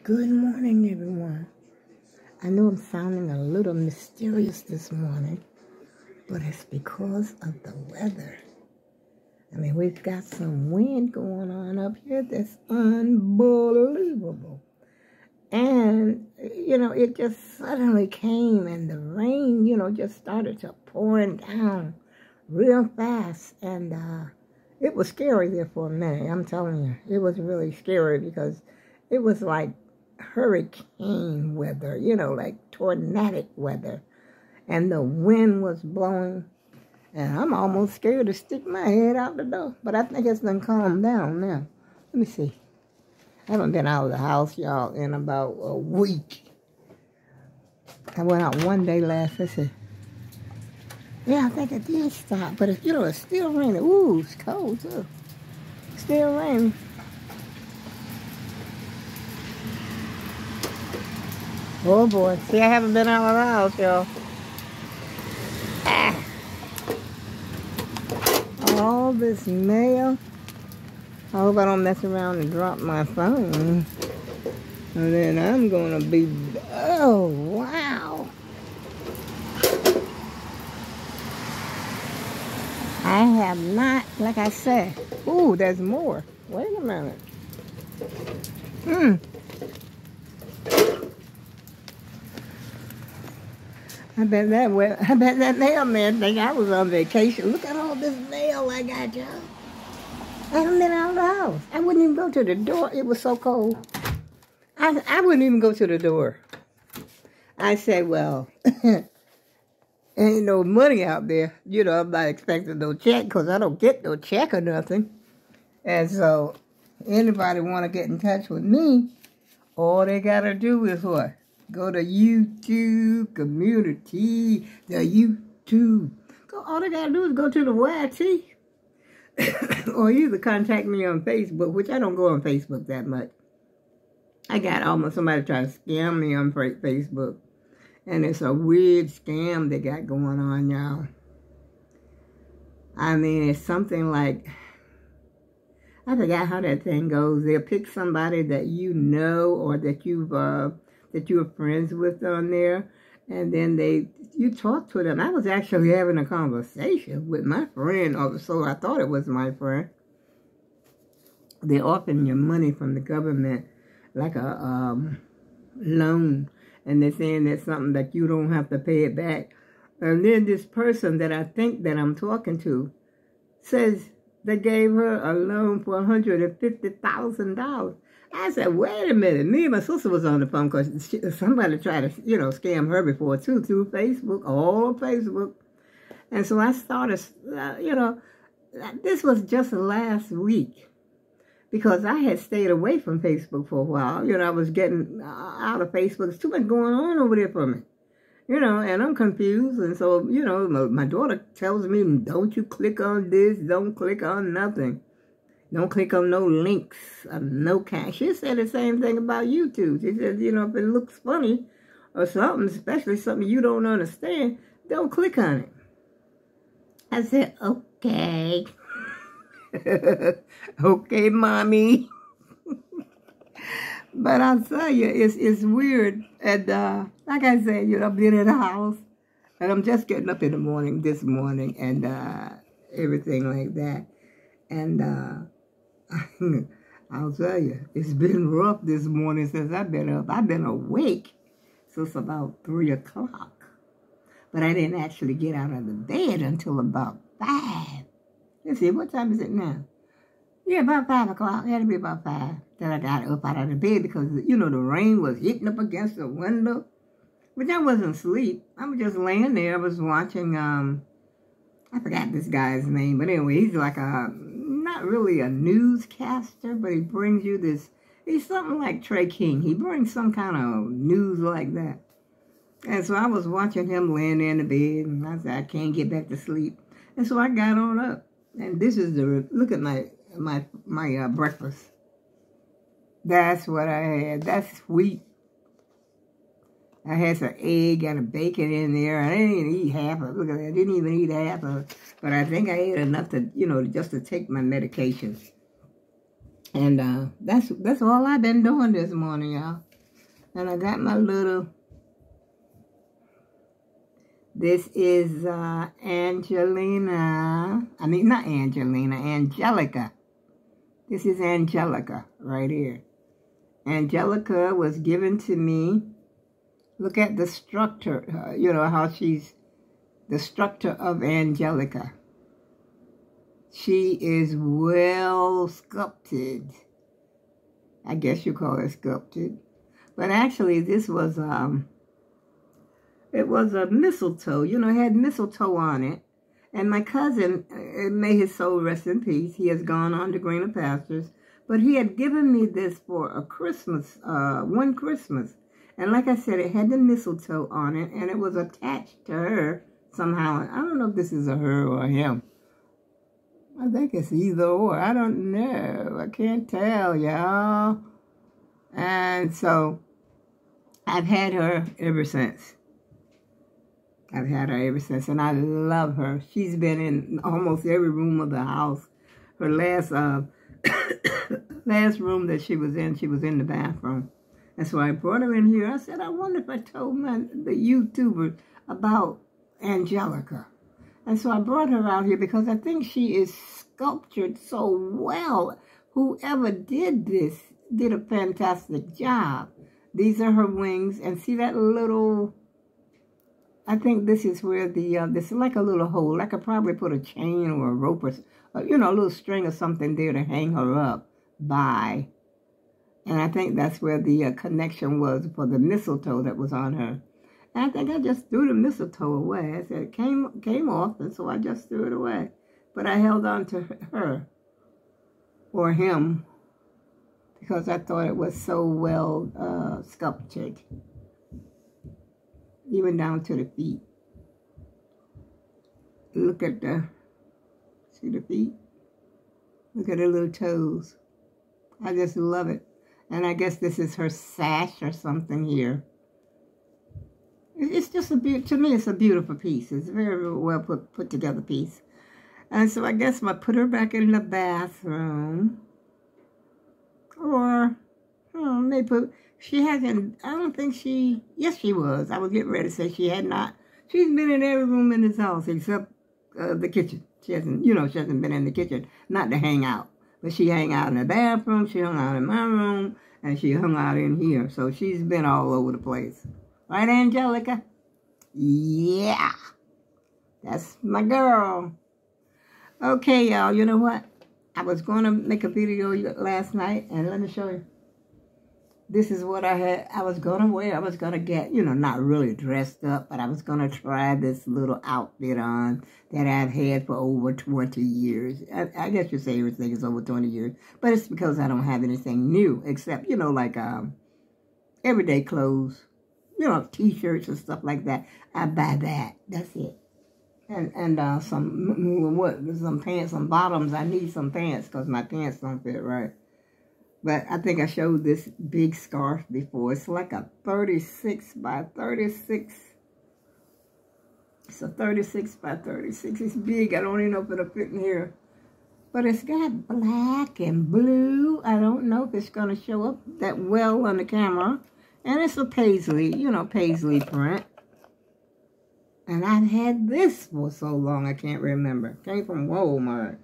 Good morning, everyone. I know I'm sounding a little mysterious this morning, but it's because of the weather. I mean, we've got some wind going on up here that's unbelievable. And, it just suddenly came and the rain, just started to pouring down real fast. And it was scary there for a minute, I'm telling you. It was really scary because it was like hurricane weather, like tornadic weather. And the wind was blowing. And I'm almost scared to stick my head out the door. But I think it's done calmed down now. Let me see. I haven't been out of the house, y'all, in about a week. I went out one day let's see. Yeah, I think it did stop. But, it's still raining. Ooh, it's cold, too. Still raining. Oh, boy. See, I haven't been out of the house, y'all. All this mail. I hope I don't mess around and drop my phone. And then I'm going to be... Oh, wow. I have not, like I said... Ooh, there's more. Wait a minute. I bet that mailman think I was on vacation. Look at all this mail I got, y'all. I haven't been out of the house. I wouldn't even go to the door. It was so cold. I wouldn't even go to the door. I said, well, ain't no money out there. I'm not expecting no check because I don't get no check or nothing. And so anybody want to get in touch with me, all they got to do is what? Go to YouTube community, the YouTube. All they got to do is go to the YT. Or either contact me on Facebook, which I don't go on Facebook that much. I got almost somebody trying to scam me on Facebook. And it's a weird scam they got going on, y'all. I mean, it's something like... I forgot how that thing goes. They'll pick somebody that you know or that you're friends with on there, and then you talk to them. I was actually having a conversation with my friend, or so I thought it was my friend. They're offering you money from the government, like a loan, and they're saying that's something that you don't have to pay it back. And then this person that I think that I'm talking to says they gave her a loan for $150,000. I said, wait a minute. Me and my sister was on the phone because somebody tried to, scam her before, too, through Facebook, all Facebook. And so I started, this was just last week because I had stayed away from Facebook for a while. I was getting out of Facebook. There's too much going on over there for me, and I'm confused. And so, my daughter tells me, don't you click on this, don't click on nothing. Don't click on no links, no cash. She said the same thing about YouTube. She said, if it looks funny or something, especially something you don't understand, don't click on it. I said, okay. Okay, mommy. But I'll tell you, it's weird. And like I said, I've been in the house. And I'm just getting up in the morning, this morning, and everything like that. And I'll tell you, it's been rough this morning since I've been up. I've been awake since about 3 o'clock. But I didn't actually get out of the bed until about 5. Let's see, what time is it now? Yeah, about 5 o'clock. It had to be about 5 that I got up out of the bed because, the rain was hitting up against the window. But I wasn't asleep. I was just laying there. I was watching, I forgot this guy's name. But anyway, he's like not really a newscaster, but he brings you this, he's something like Trey King. He brings some kind of news like that. And so I was watching him laying there in the bed, and I said, I can't get back to sleep. And so I got on up. And this is look at my breakfast. That's what I had. That's sweet. I had some egg and a bacon in there. I didn't even eat half of it. Look at that. I didn't even eat half of it. But I think I ate enough to, just to take my medications. And that's all I've been doing this morning, y'all. And I got my little, this is Angelina. I mean, not Angelina, Angelica. This is Angelica right here. Angelica was given to me. Look at the structure, you know, how she's the structure of Angelica. She is well sculpted. I guess you call it sculpted. But actually, this was, it was a mistletoe. You know, it had mistletoe on it. And my cousin, may his soul rest in peace, he has gone on to greener pastures. But he had given me this for a Christmas, one Christmas. And like I said, it had the mistletoe on it, and it was attached to her somehow. I don't know if this is a her or a him. I think it's either or. I don't know. I can't tell, y'all. And so I've had her ever since. I've had her ever since, and I love her. She's been in almost every room of the house. Her last last room that she was in the bathroom. And so I brought her in here. I said, I wonder if I told the YouTuber about Angelica. And so I brought her out here because I think she is sculptured so well. Whoever did this did a fantastic job. These are her wings. And see that little, I think this is where the, this is like a little hole. I could probably put a chain or a rope or, you know, a little string or something there to hang her up by. And I think that's where the connection was for the mistletoe that was on her. And I think I just threw the mistletoe away. I said it came off, and so I just threw it away. But I held on to her or him because I thought it was so well sculptured, even down to the feet. Look at see the feet? Look at her little toes. I just love it. And I guess this is her sash or something here. It's just to me, it's a beautiful piece. It's a very well put together piece. And so I guess I put her back in the bathroom. Or, maybe she hasn't, I don't think she, yes she was. I was getting ready to say she had not. She's been in every room in this house except the kitchen. She hasn't, you know, she hasn't been in the kitchen, not to hang out. But she hung out in the bathroom, she hung out in my room, and she hung out in here. So she's been all over the place. Right, Angelica? Yeah. That's my girl. Okay, y'all, you know what? I was going to make a video last night, and let me show you. This is what I was going to wear. I was going to get, you know, not really dressed up, but I was going to try this little outfit on that I've had for over 20 years. I guess you say everything is over 20 years, but it's because I don't have anything new except, you know, like everyday clothes, you know, T-shirts and stuff like that. I buy that. That's it. And some pants, some bottoms. I need some pants because my pants don't fit right. But I think I showed this big scarf before. It's like a 36 by 36. It's a 36 by 36. It's big. I don't even know if it'll fit in here. But it's got black and blue. I don't know if it's going to show up that well on the camera. And it's a paisley, you know, paisley print. And I've had this for so long I can't remember. Came from Walmart.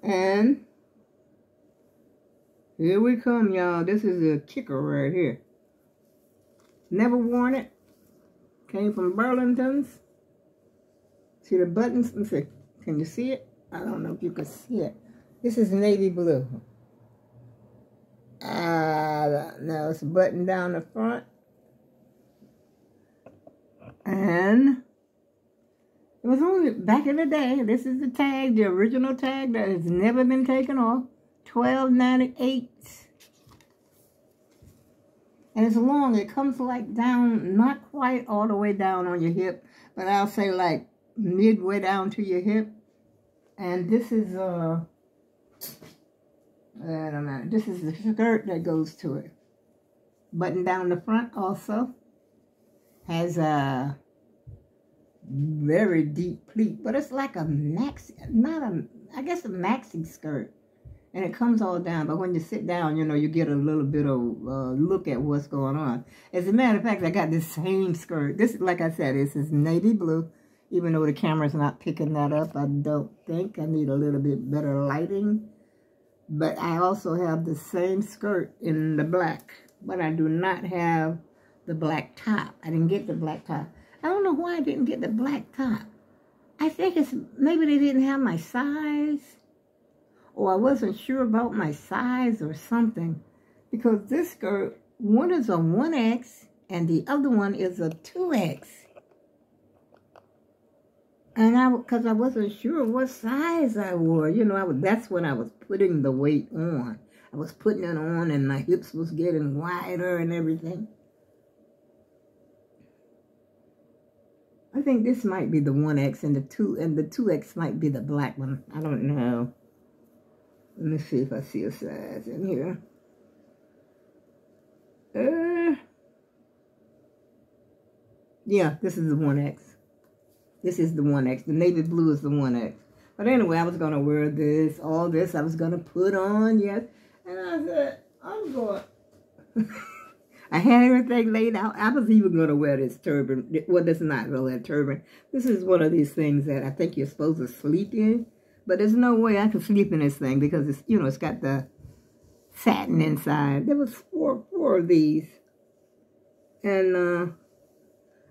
And here we come, y'all. This is a kicker right here. Never worn it. Came from Burlington's. See the buttons? Let's see. Can you see it? I don't know if you can see it. This is navy blue. Now it's a button down the front. And it was only back in the day. This is the tag, the original tag that has never been taken off. $12.98. And it's long. It comes like down, not quite all the way down on your hip, but I'll say like midway down to your hip. And this is I don't know. This is the skirt that goes to it. Button down the front also. Has a very deep pleat, but it's like a maxi, I guess a maxi skirt. And it comes all down. But when you sit down, you know, you get a little bit of look at what's going on. As a matter of fact, I got this same skirt. This, like I said, this is navy blue. Even though the camera's not picking that up, I don't think. I need a little bit better lighting. But I also have the same skirt in the black. But I do not have the black top. I didn't get the black top. I don't know why I didn't get the black top. I think it's maybe they didn't have my size. Or I wasn't sure about my size or something. Because this skirt, one is a 1X and the other one is a 2X. And because I wasn't sure what size I wore. You know, that's when I was putting the weight on. I was putting it on and my hips was getting wider and everything. I think this might be the 1X and the 2X might be the black one. I don't know. Let me see if I see a size in here. Yeah, this is the 1X. This is the 1X. The navy blue is the 1X. But anyway, I was going to wear this, all this. I was going to put on, yes. And I said, I'm going. I had everything laid out. I was even going to wear this turban. Well, this is not really a turban. This is one of these things that I think you're supposed to sleep in. But there's no way I could sleep in this thing because it's, you know, it's got the satin inside. There was four of these. And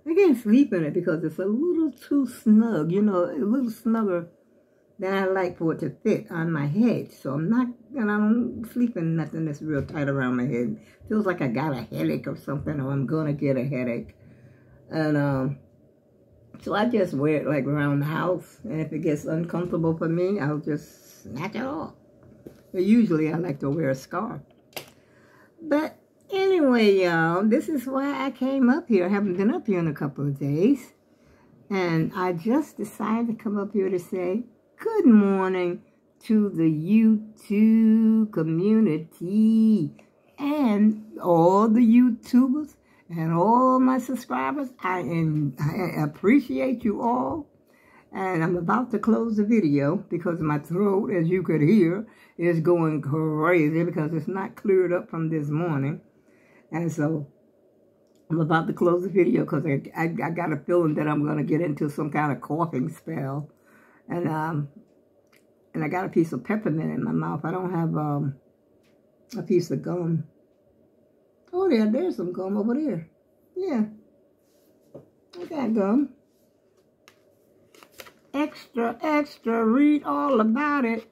I can't sleep in it because it's a little too snug, you know, a little snugger than I like for it to fit on my head. So I don't sleep in nothing that's real tight around my head. Feels like I got a headache or something, or I'm going to get a headache. And so I just wear it like around the house. And if it gets uncomfortable for me, I'll just snatch it off. But usually I like to wear a scarf. But anyway, y'all, this is why I came up here. I haven't been up here in a couple of days. And I just decided to come up here to say good morning to the YouTube community and all the YouTubers and all my subscribers. I appreciate you all. And I'm about to close the video because my throat, as you could hear, is going crazy because it's not cleared up from this morning. And so I'm about to close the video because I got a feeling that I'm going to get into some kind of coughing spell. And I got a piece of peppermint in my mouth. I don't have a piece of gum. Oh, there's some gum over there. Yeah, I got gum. Extra, extra, read all about it.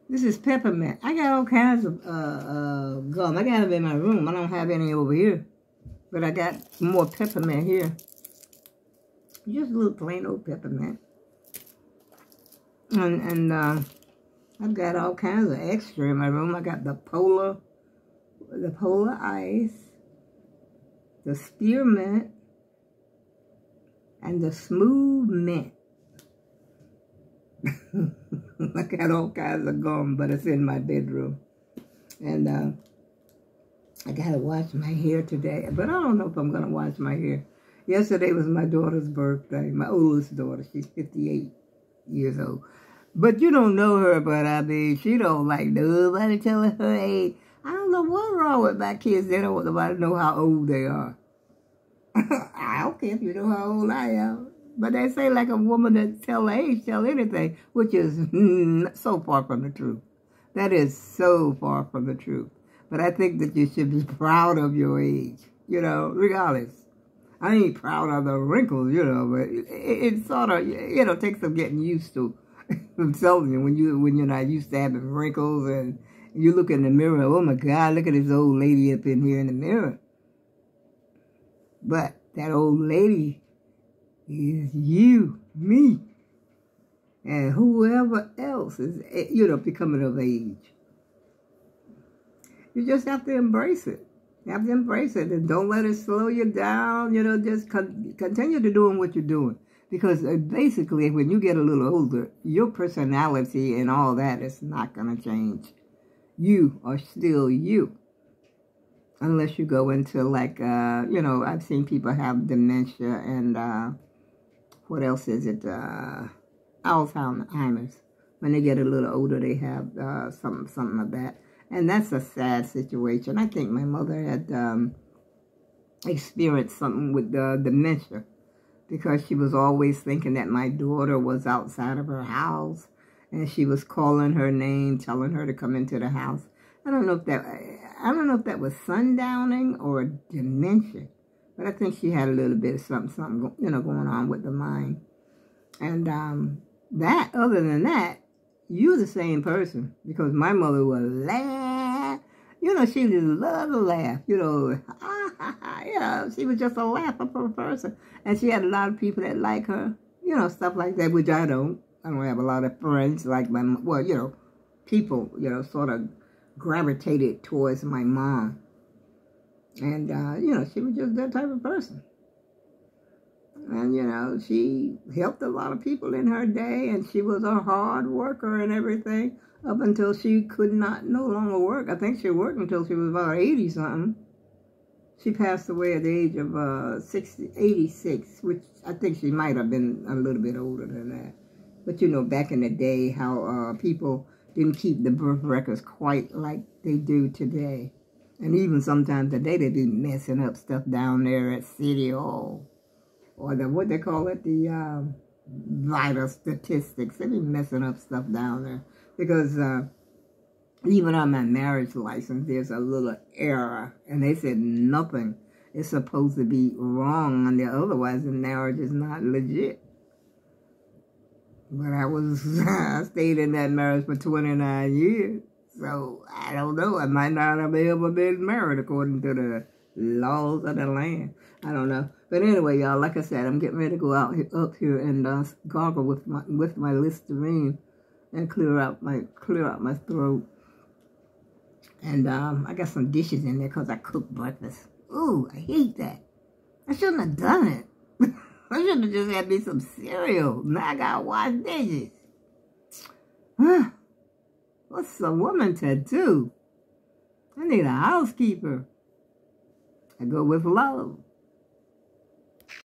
This is peppermint. I got all kinds of gum. I got them in my room. I don't have any over here. But I got more peppermint here. Just a little plain old peppermint. And I've got all kinds of extra in my room. I got the polar ice, the spearmint, and the smooth mint. I got all kinds of gum, but it's in my bedroom. And I gotta wash my hair today, but I don't know if I'm gonna wash my hair. Yesterday was my daughter's birthday, my oldest daughter. She's 58 years old. But you don't know her, but I mean, she don't like nobody telling her age. I don't know what's wrong with my kids. They don't want nobody to know how old they are. I don't care if you know how old I am. But they say like a woman that tell age, tell anything, which is so far from the truth. That is so far from the truth. But I think that you should be proud of your age, you know, regardless. I ain't proud of the wrinkles, you know, but it sort of, you know, takes some getting used to. I'm telling you, when you're not used to having wrinkles and you look in the mirror, oh my God, look at this old lady up in here in the mirror. But that old lady is you, me, and whoever else is, you know, becoming of age. You just have to embrace it. You have to embrace it and don't let it slow you down. You know, just continue to doing what you're doing. Because basically, when you get a little older, your personality and all that is not going to change. You are still you. Unless you go into like, you know, I've seen people have dementia and what else is it? Alzheimer's. when they get a little older, they have something of that. And that's a sad situation. I think my mother had experienced something with dementia, because she was always thinking that my daughter was outside of her house, and she was calling her name, telling her to come into the house. I don't know if that was sundowning or dementia, but I think she had a little bit of something, going on with the mind. And other than that, you're the same person, because my mother would laugh. She just loved to laugh. She was just a laughable person. And she had a lot of people that like her, stuff like that, which I don't. I don't have a lot of friends like people, sort of gravitated towards my mom. And, she was just that type of person. And, she helped a lot of people in her day, and she was a hard worker and everything up until she could no longer work. I think she worked until she was about 80-something. She passed away at the age of 86, which I think she might have been a little bit older than that. But, back in the day, how people didn't keep the birth records quite like they do today. And even sometimes today, they be messing up stuff down there at City Hall. Or what they call it, the vital statistics. They be messing up stuff down there. Because even on my marriage license, there's a little error. And they said nothing is supposed to be wrong on there. Otherwise, the marriage is not legit. But I stayed in that marriage for 29 years. So, I don't know. I might not have ever been married according to the laws of the land. I don't know. But anyway, y'all, like I said, I'm getting ready to go up here and gargle with my Listerine and clear out my throat. And I got some dishes in there because I cooked breakfast. Ooh, I hate that. I shouldn't have done it. I should have just had me some cereal. Now I gotta wash dishes. What's a woman to do? I need a housekeeper. I go with love.